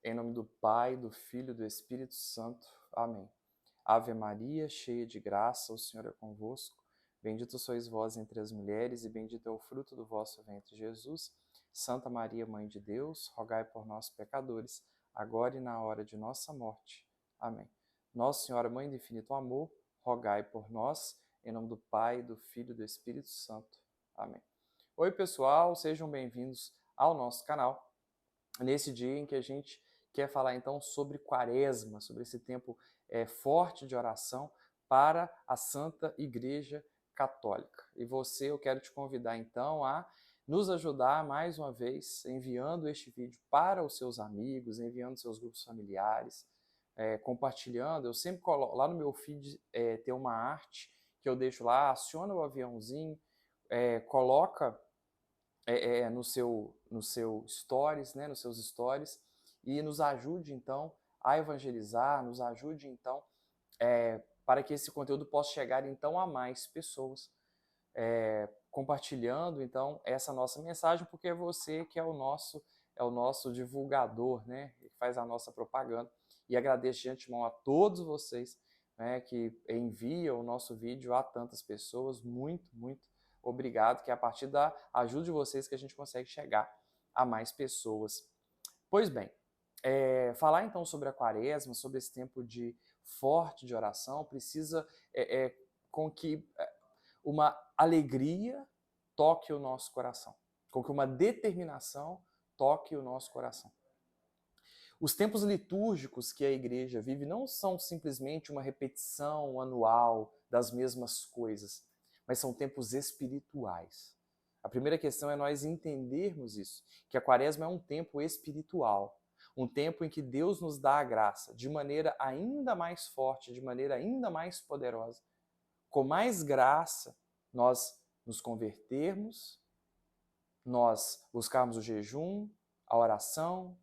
Em nome do Pai, do Filho e do Espírito Santo. Amém. Ave Maria, cheia de graça, o Senhor é convosco. Bendito sois vós entre as mulheres, e bendito é o fruto do vosso ventre, Jesus. Santa Maria, Mãe de Deus, rogai por nós, pecadores, agora e na hora de nossa morte. Amém. Nossa Senhora, Mãe do infinito amor, rogai por nós, em nome do Pai, do Filho e do Espírito Santo. Amém. Oi, pessoal, sejam bem-vindos ao nosso canal. Nesse dia em que a gente quer falar então sobre Quaresma, sobre esse tempo forte de oração para a Santa Igreja Católica. E você, eu quero te convidar então a nos ajudar mais uma vez, enviando este vídeo para os seus amigos, enviando seus grupos familiares, compartilhando. Eu sempre coloco lá no meu feed, tem uma arte que eu deixo lá, aciona o aviãozinho, coloca no seu stories, né, nos seus stories, e nos ajude então a evangelizar, nos ajude então para que esse conteúdo possa chegar então a mais pessoas, compartilhando então essa nossa mensagem, porque é você que é o nosso divulgador, né, que faz a nossa propaganda. E agradeço de antemão a todos vocês, né, que enviam o nosso vídeo a tantas pessoas. Muito, muito obrigado, que é a partir da ajuda de vocês que a gente consegue chegar a mais pessoas. Pois bem, falar então sobre a Quaresma, sobre esse tempo forte de oração, precisa com que uma alegria toque o nosso coração, com que uma determinação toque o nosso coração. Os tempos litúrgicos que a igreja vive não são simplesmente uma repetição anual das mesmas coisas, mas são tempos espirituais. A primeira questão é nós entendermos isso, que a Quaresma é um tempo espiritual, um tempo em que Deus nos dá a graça de maneira ainda mais forte, de maneira ainda mais poderosa. Com mais graça, nós nos convertermos, nós buscarmos o jejum, a oração,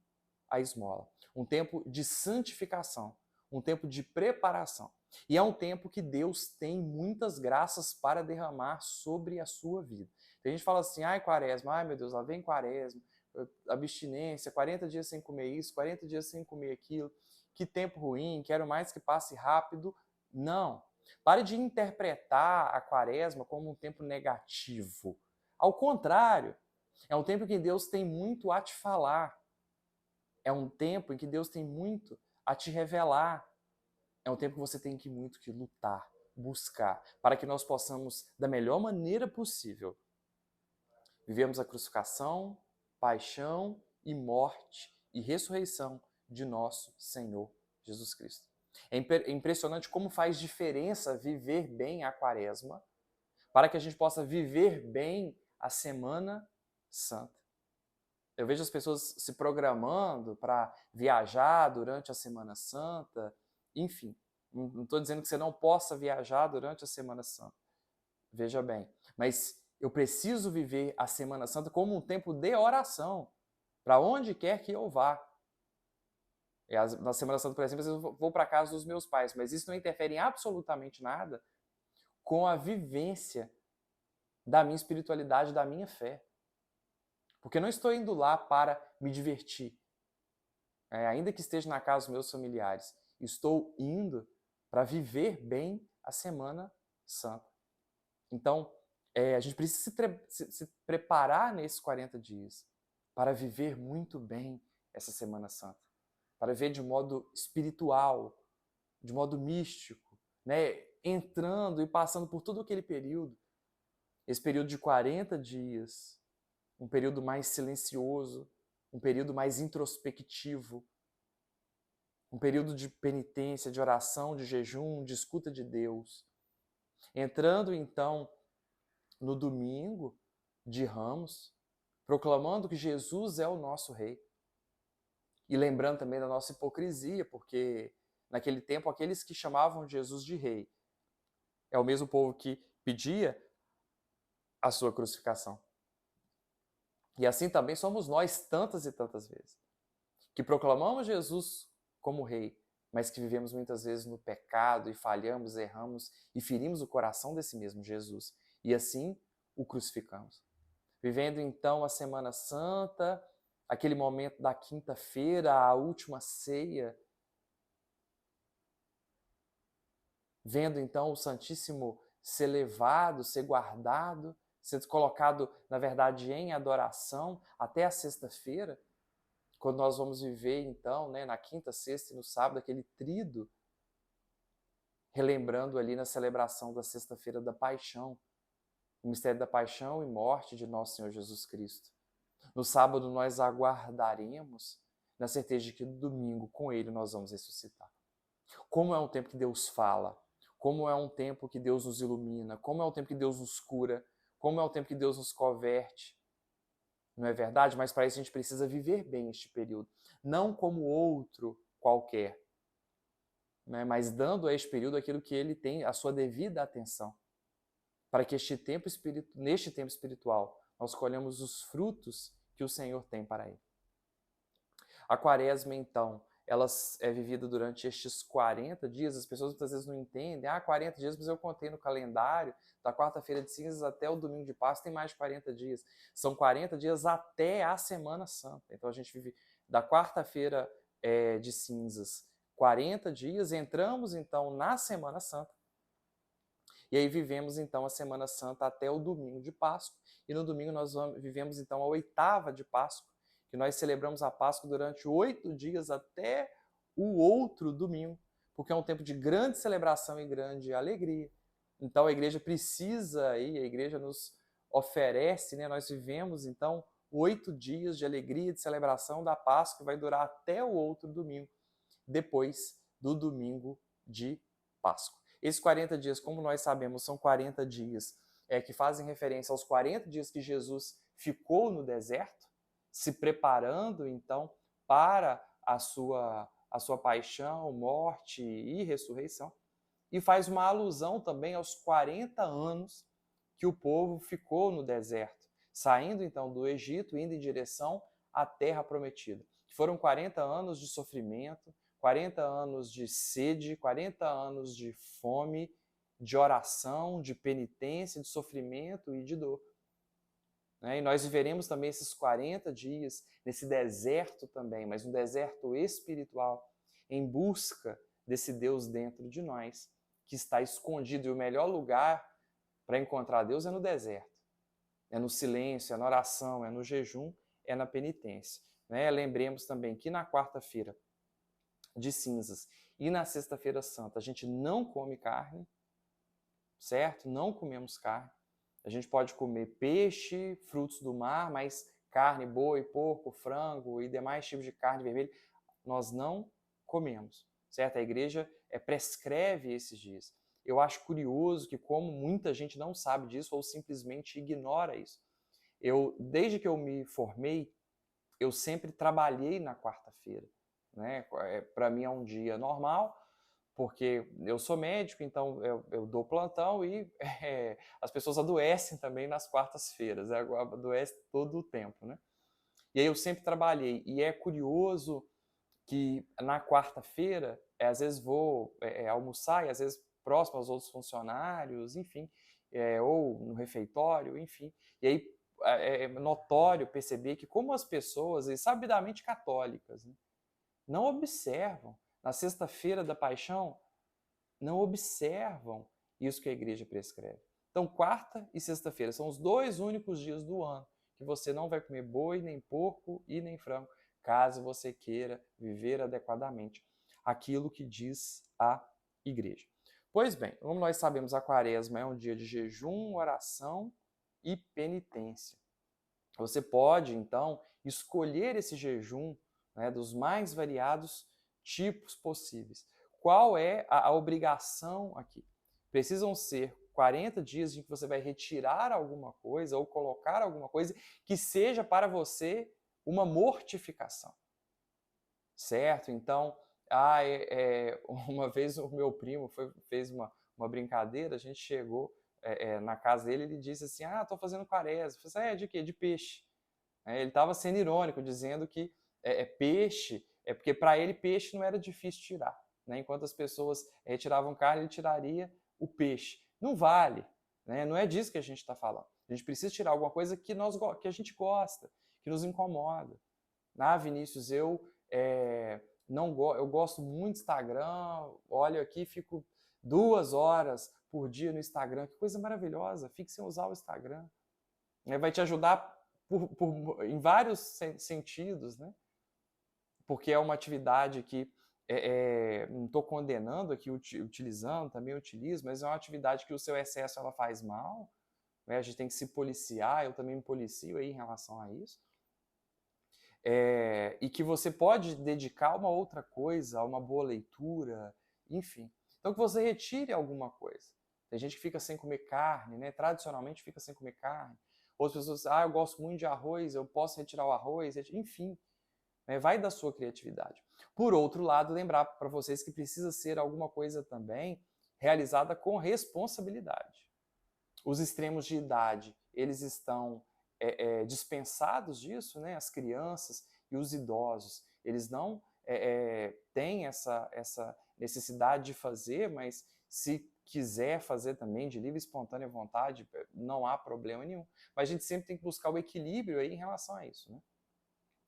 a esmola. Um tempo de santificação, um tempo de preparação. E é um tempo que Deus tem muitas graças para derramar sobre a sua vida. Tem gente que fala assim, ai, Quaresma, ai meu Deus, lá vem Quaresma, abstinência, 40 dias sem comer isso, 40 dias sem comer aquilo, que tempo ruim, quero mais que passe rápido. Não. Pare de interpretar a Quaresma como um tempo negativo. Ao contrário, é um tempo em que Deus tem muito a te falar. É um tempo em que Deus tem muito a te revelar. É um tempo que você tem muito que lutar, buscar, para que nós possamos, da melhor maneira possível, vivemos a crucificação, paixão e morte e ressurreição de nosso Senhor Jesus Cristo. É impressionante como faz diferença viver bem a Quaresma, para que a gente possa viver bem a Semana Santa. Eu vejo as pessoas se programando para viajar durante a Semana Santa, enfim. Não estou dizendo que você não possa viajar durante a Semana Santa. Veja bem. Mas eu preciso viver a Semana Santa como um tempo de oração, para onde quer que eu vá. Na Semana Santa, por exemplo, eu vou para a casa dos meus pais, mas isso não interfere em absolutamente nada com a vivência da minha espiritualidade, da minha fé. Porque eu não estou indo lá para me divertir, ainda que esteja na casa dos meus familiares. Estou indo para viver bem a Semana Santa. Então, a gente precisa se preparar nesses 40 dias para viver muito bem essa Semana Santa. Para viver de modo espiritual, de modo místico, né? Entrando e passando por todo aquele período, esse período de 40 dias, um período mais silencioso, um período mais introspectivo, um período de penitência, de oração, de jejum, de escuta de Deus. Entrando então no domingo de Ramos, proclamando que Jesus é o nosso Rei. E lembrando também da nossa hipocrisia, porque naquele tempo aqueles que chamavam Jesus de Rei é o mesmo povo que pedia a sua crucificação. E assim também somos nós tantas e tantas vezes, que proclamamos Jesus como Rei, mas que vivemos muitas vezes no pecado e falhamos, erramos e ferimos o coração desse mesmo Jesus. E assim o crucificamos. Vivendo então a Semana Santa, aquele momento da quinta-feira, a última ceia, vendo então o Santíssimo ser levado, ser guardado, ser colocado, na verdade, em adoração até a sexta-feira, quando nós vamos viver então, né, na quinta, sexta e no sábado, aquele tríduo, relembrando ali na celebração da sexta-feira da paixão, o mistério da paixão e morte de nosso Senhor Jesus Cristo. No sábado nós aguardaremos, na certeza de que no domingo com Ele nós vamos ressuscitar. Como é um tempo que Deus fala, como é um tempo que Deus nos ilumina, como é um tempo que Deus nos cura, como é um tempo que Deus nos converte. Não é verdade? Mas para isso a gente precisa viver bem este período. Não como outro qualquer, né? Mas dando a este período aquilo que ele tem, a sua devida atenção. Para que neste tempo espiritual nós colhamos os frutos que o Senhor tem para ele. A quaresma, então, ela é vivida durante estes 40 dias. As pessoas muitas vezes não entendem. 40 dias, mas eu contei no calendário, da quarta-feira de cinzas até o domingo de Páscoa, tem mais de 40 dias. São 40 dias até a Semana Santa. Então a gente vive da quarta-feira de cinzas, 40 dias, entramos então na Semana Santa. E aí vivemos então a Semana Santa até o domingo de Páscoa. E no domingo nós vivemos então a oitava de Páscoa, que nós celebramos a Páscoa durante 8 dias até o outro domingo, porque é um tempo de grande celebração e grande alegria. Então a igreja precisa, e a igreja nos oferece, né? Nós vivemos então 8 dias de alegria, de celebração da Páscoa, que vai durar até o outro domingo, depois do domingo de Páscoa. Esses 40 dias, como nós sabemos, são 40 dias que fazem referência aos 40 dias que Jesus ficou no deserto, se preparando, então, para a sua paixão, morte e ressurreição. E faz uma alusão também aos 40 anos que o povo ficou no deserto, saindo, então, do Egito, indo em direção à Terra Prometida. Foram 40 anos de sofrimento, 40 anos de sede, 40 anos de fome, de oração, de penitência, de sofrimento e de dor. E nós viveremos também esses 40 dias nesse deserto também, mas um deserto espiritual, em busca desse Deus dentro de nós, que está escondido. E o melhor lugar para encontrar Deus é no deserto. É no silêncio, é na oração, é no jejum, é na penitência. Lembremos também que na quarta-feira de cinzas e na sexta-feira santa a gente não come carne, certo? Não comemos carne. A gente pode comer peixe, frutos do mar, mas carne, boi, porco, frango e demais tipos de carne vermelha, nós não comemos, certo? A igreja prescreve esses dias. Eu acho curioso que como muita gente não sabe disso ou simplesmente ignora isso. Desde que eu me formei, eu sempre trabalhei na quarta-feira, né? Para mim é um dia normal, porque eu sou médico, então eu dou plantão e as pessoas adoecem também nas quartas-feiras, adoecem todo o tempo, né? E aí eu sempre trabalhei, e é curioso que na quarta-feira, às vezes vou almoçar, e às vezes próximo aos outros funcionários, enfim, ou no refeitório, enfim, e aí é notório perceber que como as pessoas, e sabidamente católicas, né, não observam, na sexta-feira da paixão, não observam isso que a igreja prescreve. Então, quarta e sexta-feira são os 2 únicos dias do ano que você não vai comer boi, nem porco e nem frango, caso você queira viver adequadamente aquilo que diz a igreja. Pois bem, como nós sabemos, a quaresma é um dia de jejum, oração e penitência. Você pode, então, escolher esse jejum, né, dos mais variados tipos possíveis. Qual é a obrigação aqui? Precisam ser 40 dias em que você vai retirar alguma coisa ou colocar alguma coisa que seja para você uma mortificação. Certo? Então, uma vez o meu primo fez uma brincadeira, a gente chegou na casa dele, ele disse assim, estou fazendo quaresma. Eu falei, de quê? De peixe. Ele estava sendo irônico, dizendo que peixe, porque para ele peixe não era difícil tirar. Né? Enquanto as pessoas retiravam carne, ele tiraria o peixe. Não vale, né? Não é disso que a gente está falando. A gente precisa tirar alguma coisa que a gente gosta, que nos incomoda. Vinícius, eu gosto muito do Instagram, olho aqui, fico 2 horas por dia no Instagram, que coisa maravilhosa, fique sem usar o Instagram. Vai te ajudar em vários sentidos, né? Porque é uma atividade que, não estou condenando aqui, utilizando, também utilizo, mas é uma atividade que o seu excesso ela faz mal, né? A gente tem que se policiar, eu também me policio aí em relação a isso. E que você pode dedicar a uma outra coisa, a uma boa leitura, enfim. Então que você retire alguma coisa. Tem gente que fica sem comer carne, né? Tradicionalmente fica sem comer carne. Outras pessoas, eu gosto muito de arroz, eu posso retirar o arroz, enfim. Né? Vai da sua criatividade. Por outro lado, lembrar para vocês que precisa ser alguma coisa também realizada com responsabilidade. Os extremos de idade, eles estão dispensados disso, né? As crianças e os idosos, eles não têm essa necessidade de fazer, mas se quiser fazer também de livre e espontânea vontade, não há problema nenhum. Mas a gente sempre tem que buscar o equilíbrio aí em relação a isso, né?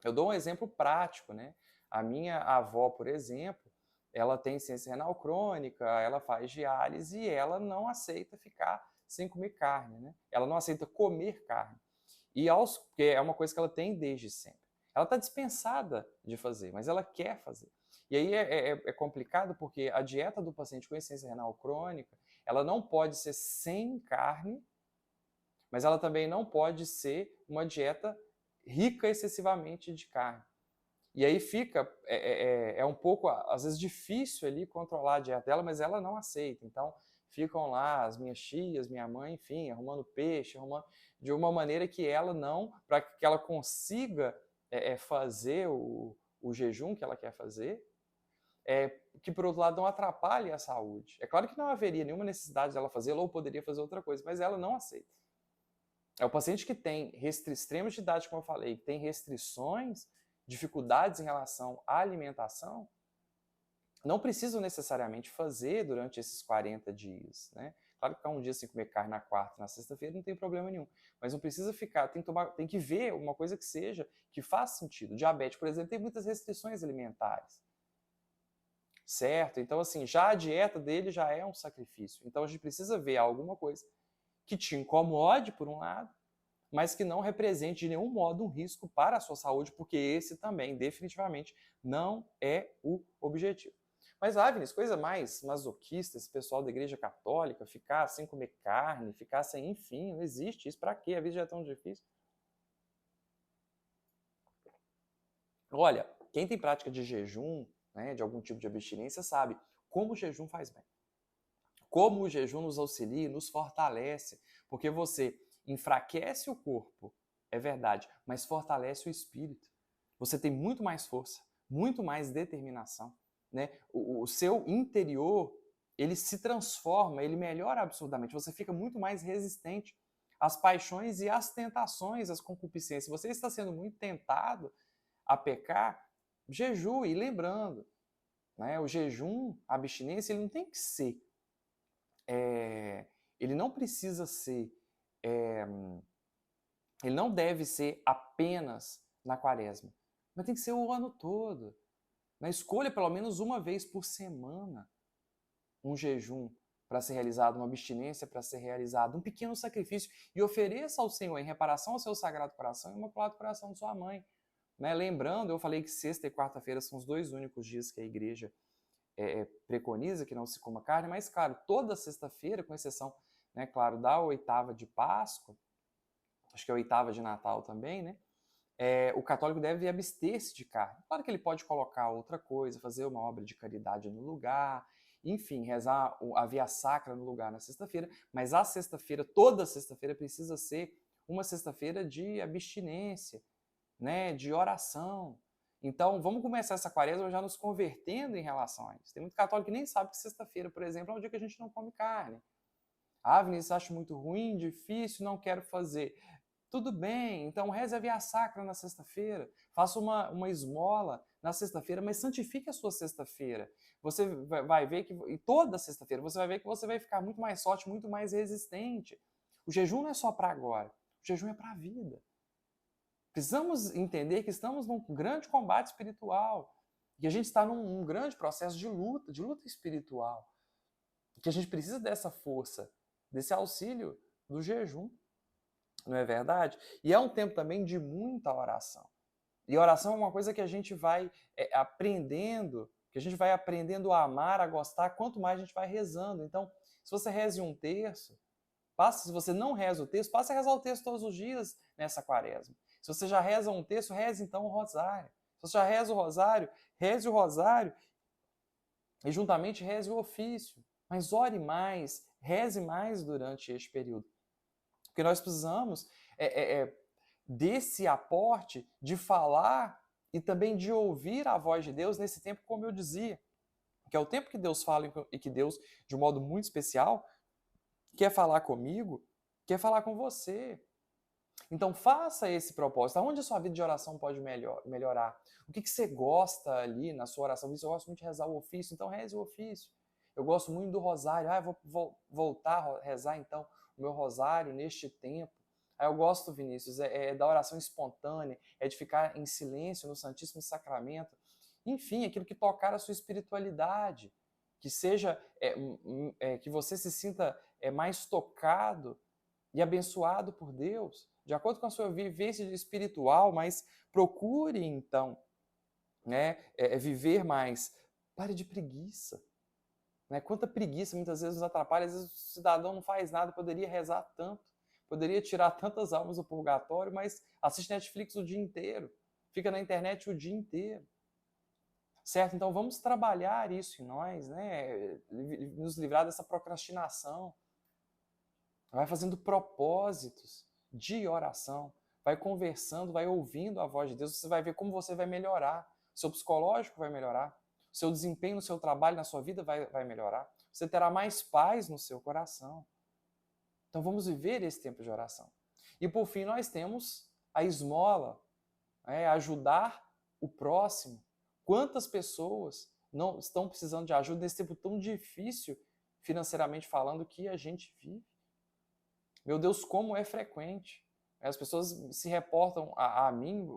Eu dou um exemplo prático, né? A minha avó, por exemplo, ela tem insuficiência renal crônica, ela faz diálise e ela não aceita ficar sem comer carne, né? Ela não aceita comer carne. Porque é uma coisa que ela tem desde sempre. Ela está dispensada de fazer, mas ela quer fazer. E aí é complicado porque a dieta do paciente com insuficiência renal crônica, ela não pode ser sem carne, mas ela também não pode ser uma dieta rica excessivamente de carne. E aí fica, um pouco, às vezes, difícil ali controlar a dieta dela, mas ela não aceita. Então, ficam lá as minhas tias, minha mãe, enfim, arrumando peixe, de uma maneira que ela não, para que ela consiga fazer o jejum que ela quer fazer, que por outro lado não atrapalhe a saúde. É claro que não haveria nenhuma necessidade dela fazê-lo ou poderia fazer outra coisa, mas ela não aceita. É o paciente que tem extremos de idade, como eu falei, que tem restrições, dificuldades em relação à alimentação, não precisam necessariamente fazer durante esses 40 dias, né? Claro que ficar um dia sem comer carne na quarta, na sexta-feira não tem problema nenhum, mas não precisa ficar, tem que ver uma coisa que seja, que faça sentido. Diabetes, por exemplo, tem muitas restrições alimentares, certo? Então, assim, já a dieta dele já é um sacrifício. Então, a gente precisa ver alguma coisa que te incomode, por um lado, mas que não represente de nenhum modo um risco para a sua saúde, porque esse também, definitivamente, não é o objetivo. Mas, Vinícius, coisa mais masoquista, esse pessoal da Igreja Católica, ficar sem comer carne, ficar sem, enfim, não existe isso. Para quê? A vida já é tão difícil. Olha, quem tem prática de jejum, né, de algum tipo de abstinência, sabe como o jejum faz bem. Como o jejum nos auxilia, nos fortalece, porque você enfraquece o corpo, é verdade, mas fortalece o espírito. Você tem muito mais força, muito mais determinação, né? O seu interior, ele se transforma, ele melhora absurdamente. Você fica muito mais resistente às paixões e às tentações, às concupiscências. Você está sendo muito tentado a pecar, jejue. E lembrando, né, o jejum, a abstinência, ele não tem que ser ele não precisa ser, ele não deve ser apenas na quaresma, mas tem que ser o ano todo. Na escolha, pelo menos uma vez por semana, um jejum para ser realizado, uma abstinência para ser realizado, um pequeno sacrifício, e ofereça ao Senhor em reparação ao seu Sagrado Coração e Imaculado Coração de sua mãe. Né? Lembrando, eu falei que sexta e quarta-feira são os 2 únicos dias que a igreja preconiza que não se coma carne, mas, claro, toda sexta-feira, com exceção, né, claro, da 8ª de Páscoa, acho que é a 8ª de Natal também, né, o católico deve abster-se de carne. Claro que ele pode colocar outra coisa, fazer uma obra de caridade no lugar, enfim, rezar a via sacra no lugar na sexta-feira, mas a sexta-feira, toda sexta-feira, precisa ser uma sexta-feira de abstinência, né, de oração. Então, vamos começar essa quaresma já nos convertendo em relação a isso. Tem muito católico que nem sabe que sexta-feira, por exemplo, é um dia que a gente não come carne. Vinícius, acho muito ruim, difícil, não quero fazer. Tudo bem, então reze a via sacra na sexta-feira, faça uma esmola na sexta-feira, mas santifique a sua sexta-feira. Você vai ver que, e toda sexta-feira, você vai ver que você vai ficar muito mais forte, muito mais resistente. O jejum não é só para agora, o jejum é para a vida. Precisamos entender que estamos num grande combate espiritual, que a gente está num grande processo de luta espiritual, que a gente precisa dessa força, desse auxílio do jejum, não é verdade? E é um tempo também de muita oração. E oração é uma coisa que a gente vai aprendendo, que a gente vai aprendendo a amar, a gostar, quanto mais a gente vai rezando. Então, se você reze um terço, se você não reza o terço, passe a rezar o terço todos os dias nessa quaresma. Se você já reza um terço, reze então o rosário. Se você já reza o rosário, reze o rosário e juntamente reze o ofício. Mas ore mais, reze mais durante este período. Porque nós precisamos desse aporte de falar e também de ouvir a voz de Deus nesse tempo, como eu dizia, que é o tempo que Deus fala e que Deus, de um modo muito especial, quer falar comigo, quer falar com você. Então faça esse propósito. Aonde a sua vida de oração pode melhorar? O que você gosta ali na sua oração? Eu gosto muito de rezar o ofício, então reze o ofício. Eu gosto muito do rosário. Eu vou voltar a rezar então o meu rosário neste tempo. Eu gosto, Vinícius, da oração espontânea, é de ficar em silêncio no Santíssimo Sacramento. Enfim, aquilo que tocar a sua espiritualidade, que seja, que você se sinta mais tocado e abençoado por Deus, de acordo com a sua vivência espiritual, mas procure então, né, viver mais. Pare de preguiça. Né? Quanta preguiça muitas vezes nos atrapalha, às vezes o cidadão não faz nada, poderia rezar tanto, poderia tirar tantas almas do purgatório, mas assiste Netflix o dia inteiro, fica na internet o dia inteiro. Certo? Então vamos trabalhar isso em nós, né? Nos livrar dessa procrastinação. Vai fazendo propósitos de oração, vai conversando, vai ouvindo a voz de Deus, você vai ver como você vai melhorar. O seu psicológico vai melhorar, o seu desempenho no seu trabalho, na sua vida vai melhorar. Você terá mais paz no seu coração. Então vamos viver esse tempo de oração. E por fim nós temos a esmola, ajudar o próximo. Quantas pessoas não estão precisando de ajuda nesse tempo tão difícil, financeiramente falando, que a gente vive? Meu Deus, como é frequente. As pessoas se reportam a mim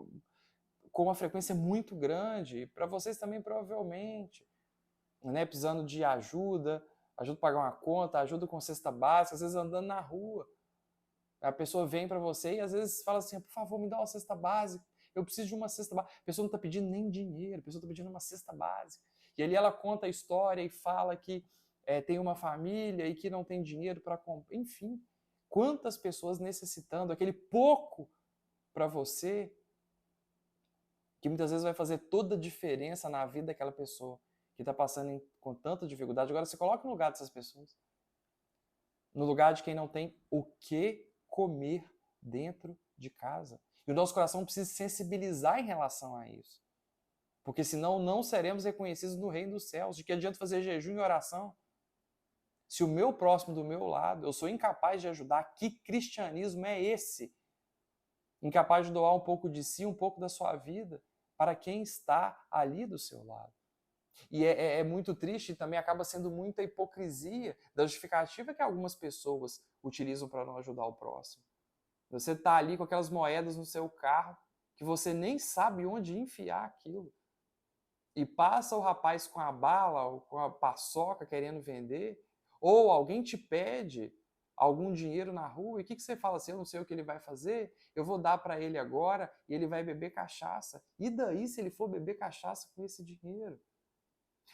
com uma frequência muito grande, para vocês também provavelmente, né? Precisando de ajuda para pagar uma conta, ajuda com cesta básica, às vezes andando na rua. A pessoa vem para você e às vezes fala assim, por favor, me dá uma cesta básica, eu preciso de uma cesta básica. A pessoa não está pedindo nem dinheiro, a pessoa está pedindo uma cesta básica. E ali ela conta a história e fala que tem uma família e que não tem dinheiro para comprar. Enfim, quantas pessoas necessitando aquele pouco para você, que muitas vezes vai fazer toda a diferença na vida daquela pessoa que está passando com tanta dificuldade. Agora você coloca no lugar dessas pessoas, no lugar de quem não tem o que comer dentro de casa. E o nosso coração precisa se sensibilizar em relação a isso. Porque senão não seremos reconhecidos no reino dos céus. De que adianta fazer jejum e oração? Se o meu próximo do meu lado, eu sou incapaz de ajudar, que cristianismo é esse? Incapaz de doar um pouco de si, um pouco da sua vida, para quem está ali do seu lado. E é muito triste e também acaba sendo muita hipocrisia da justificativa que algumas pessoas utilizam para não ajudar o próximo. Você está ali com aquelas moedas no seu carro que você nem sabe onde enfiar aquilo. E passa o rapaz com a bala ou com a paçoca querendo vender, ou alguém te pede algum dinheiro na rua, e o que você fala assim? Eu não sei o que ele vai fazer, eu vou dar para ele agora e ele vai beber cachaça. E daí se ele for beber cachaça com esse dinheiro?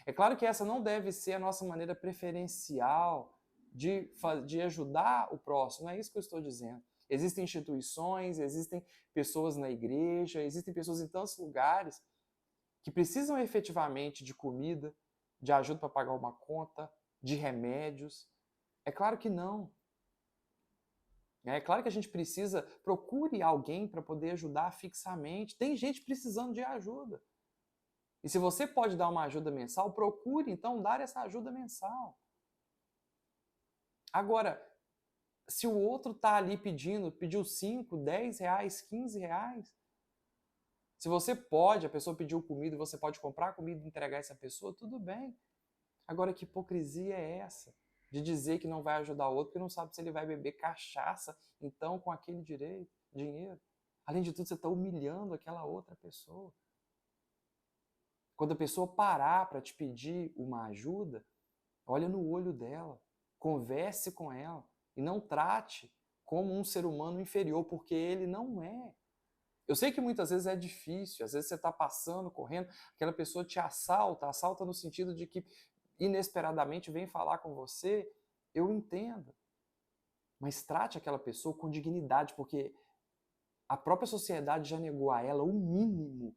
É claro que essa não deve ser a nossa maneira preferencial de ajudar o próximo, não é isso que eu estou dizendo. Existem instituições, existem pessoas na igreja, existem pessoas em tantos lugares que precisam efetivamente de comida, de ajuda para pagar uma conta, de remédios. É claro que não. É claro que a gente precisa, procure alguém para poder ajudar fixamente. Tem gente precisando de ajuda. E se você pode dar uma ajuda mensal, procure então dar essa ajuda mensal. Agora, se o outro está ali pediu 5, 10 reais, 15 reais, se você pode, a pessoa pediu comida, você pode comprar comida e entregar essa pessoa, tudo bem. Agora, que hipocrisia é essa? De dizer que não vai ajudar o outro porque não sabe se ele vai beber cachaça, então, com aquele dinheiro. Além de tudo, você está humilhando aquela outra pessoa. Quando a pessoa parar para te pedir uma ajuda, olha no olho dela, converse com ela e não trate como um ser humano inferior, porque ele não é. Eu sei que muitas vezes é difícil, às vezes você está passando, correndo, aquela pessoa te assalta no sentido de que inesperadamente vem falar com você, eu entendo. Mas trate aquela pessoa com dignidade, porque a própria sociedade já negou a ela o mínimo,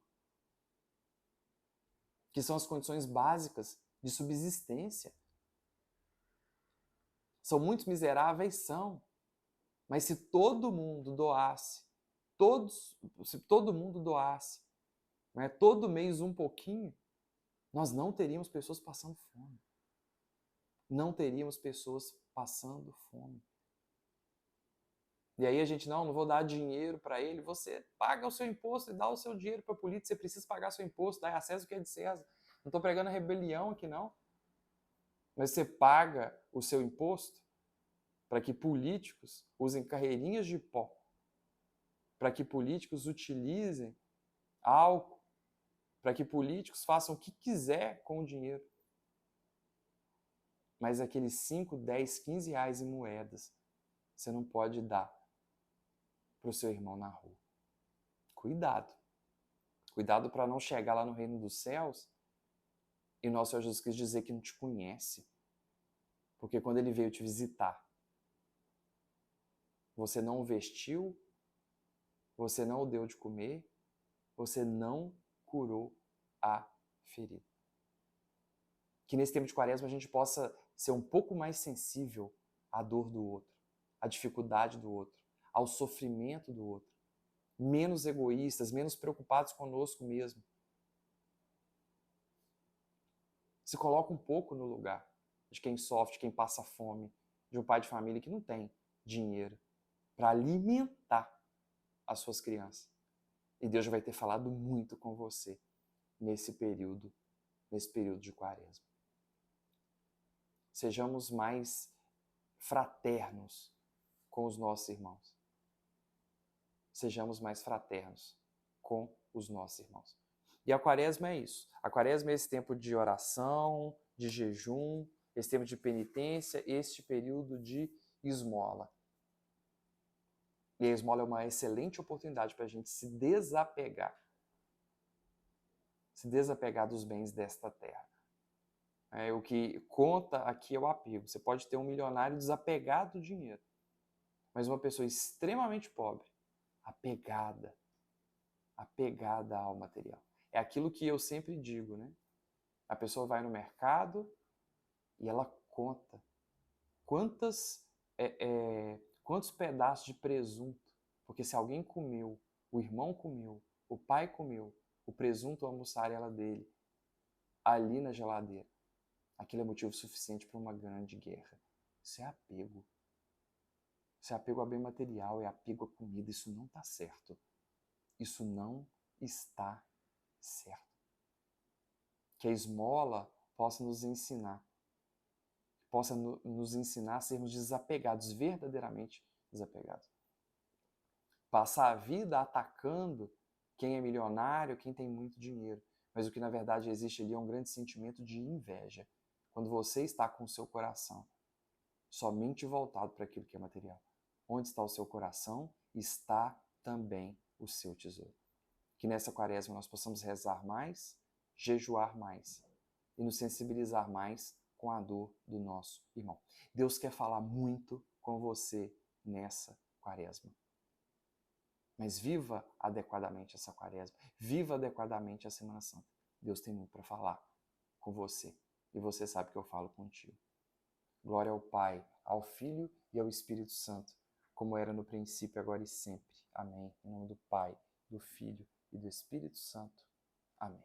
que são as condições básicas de subsistência. São muito miseráveis, são. Mas se todo mundo doasse, se todo mundo doasse, né, todo mês um pouquinho, nós não teríamos pessoas passando fome. Não teríamos pessoas passando fome. E aí a gente, não vou dar dinheiro para ele. Você paga o seu imposto e dá o seu dinheiro para a polícia. Você precisa pagar seu imposto, dá a César o que é de César. Não estou pregando a rebelião aqui, não. Mas você paga o seu imposto para que políticos usem carreirinhas de pó, para que políticos utilizem álcool, para que políticos façam o que quiser com o dinheiro. Mas aqueles 5, 10, 15 reais em moedas, você não pode dar para o seu irmão na rua. Cuidado. Cuidado para não chegar lá no reino dos céus e nosso Senhor Jesus Cristo dizer que não te conhece. Porque quando ele veio te visitar, você não o vestiu, você não o deu de comer, você não curou a ferida. Que nesse tempo de quaresma a gente possa ser um pouco mais sensível à dor do outro, à dificuldade do outro, ao sofrimento do outro. Menos egoístas, menos preocupados conosco mesmo. Se coloca um pouco no lugar de quem sofre, de quem passa fome, de um pai de família que não tem dinheiro para alimentar as suas crianças. E Deus já vai ter falado muito com você nesse período de quaresma. Sejamos mais fraternos com os nossos irmãos. Sejamos mais fraternos com os nossos irmãos. E a quaresma é isso. A quaresma é esse tempo de oração, de jejum, esse tempo de penitência, este período de esmola. E a esmola é uma excelente oportunidade para a gente se desapegar. Se desapegar dos bens desta terra. O que conta aqui é o apego. Você pode ter um milionário desapegado do dinheiro, mas uma pessoa extremamente pobre, apegada ao material. É aquilo que eu sempre digo, né? A pessoa vai no mercado e ela conta quantos pedaços de presunto, porque se alguém comeu, o irmão comeu, o pai comeu, o presunto ou a mussarela dele, ali na geladeira, aquilo é motivo suficiente para uma grande guerra. Isso é apego. Isso é apego a bem material, é apego à comida. Isso não está certo. Isso não está certo. Que a esmola possa nos ensinar. Possa nos ensinar a sermos desapegados, verdadeiramente desapegados. Passar a vida atacando quem é milionário, quem tem muito dinheiro. Mas o que na verdade existe ali é um grande sentimento de inveja. Quando você está com o seu coração somente voltado para aquilo que é material. Onde está o seu coração, está também o seu tesouro. Que nessa quaresma nós possamos rezar mais, jejuar mais e nos sensibilizar mais com a dor do nosso irmão. Deus quer falar muito com você nessa quaresma. Mas viva adequadamente essa quaresma, viva adequadamente a Semana Santa. Deus tem muito para falar com você e você sabe que eu falo contigo. Glória ao Pai, ao Filho e ao Espírito Santo, como era no princípio, agora e sempre. Amém. Em nome do Pai, do Filho e do Espírito Santo. Amém.